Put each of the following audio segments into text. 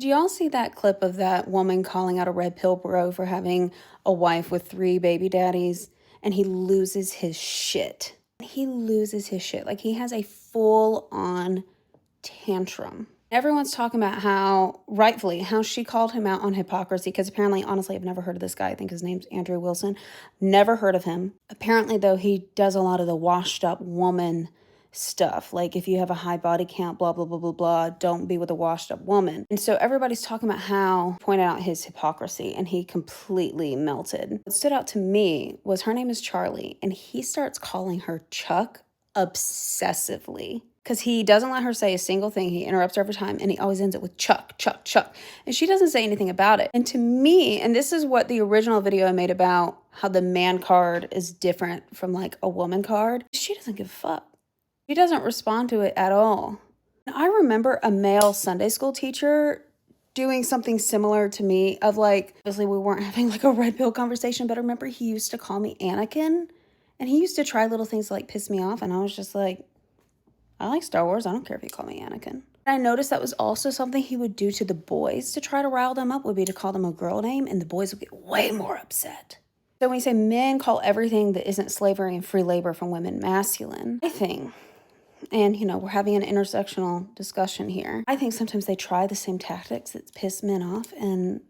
Do y'all see that clip of that woman calling out a red pill bro for having a wife with 3 baby daddies? And he loses his shit. He loses his shit. Like, he has a full-on tantrum. Everyone's talking about how, rightfully, how she called him out on hypocrisy, because apparently, honestly, I've never heard of this guy. I think his name's Andrew Wilson. Never heard of him. Apparently, though, he does a lot of the washed up woman stuff. Like, if you have a high body count, blah, blah, blah, blah, blah, don't be with a washed up woman. And so everybody's talking about how, pointed out his hypocrisy, and he completely melted. What stood out to me was her name is Charlie, and he starts calling her Chuck obsessively. Because he doesn't let her say a single thing. He interrupts her every time, and he always ends it with Chuck, Chuck, Chuck. And she doesn't say anything about it. And to me, and this is what the original video I made about how the man card is different from like a woman card, she doesn't give a fuck. She doesn't respond to it at all. And I remember a male Sunday school teacher doing something similar to me of like, obviously we weren't having like a red pill conversation, but I remember he used to call me Anakin, and he used to try little things to like piss me off, and I was just like, I like Star Wars. I don't care if you call me Anakin. And I noticed that was also something he would do to the boys to try to rile them up, would be to call them a girl name, and the boys would get way more upset. So when you say men call everything that isn't slavery and free labor from women masculine, I think, and you know, we're having an intersectional discussion here, I think sometimes they try the same tactics that piss men off, and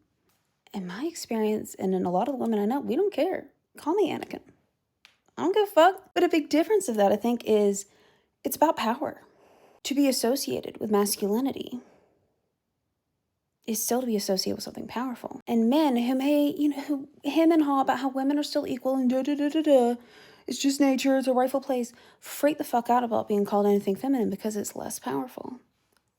in my experience, and in a lot of the women I know, we don't care. Call me Anakin. I don't give a fuck. But a big difference of that, I think, is it's about power. To be associated with masculinity is still to be associated with something powerful. And men who may, you know, who hem and haw about how women are still equal and it's just nature, it's a rightful place, freak the fuck out about being called anything feminine because it's less powerful.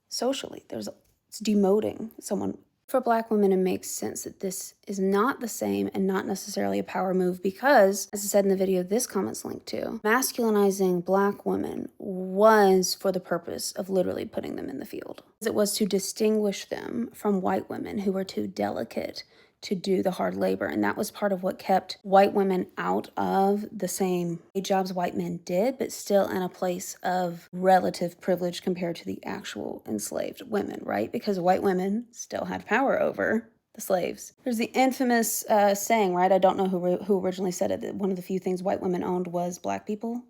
Socially, it's demoting someone. For Black women, it makes sense that this is not the same and not necessarily a power move because, as I said in the video this comment's linked to, masculinizing Black women was for the purpose of literally putting them in the field. It was to distinguish them from white women who were too delicate to do the hard labor, and that was part of what kept white women out of the same jobs white men did, but still in a place of relative privilege compared to the actual enslaved women, right? Because white women still had power over the slaves. There's the infamous saying, right? I don't know who originally said it, that one of the few things white women owned was Black people.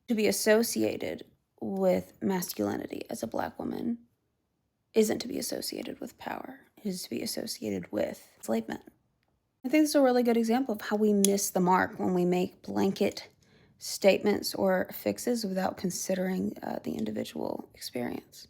To be associated with masculinity as a Black woman isn't to be associated with power. It is to be associated with enslavement. I think this is a really good example of how we miss the mark when we make blanket statements or fixes without considering the individual experience.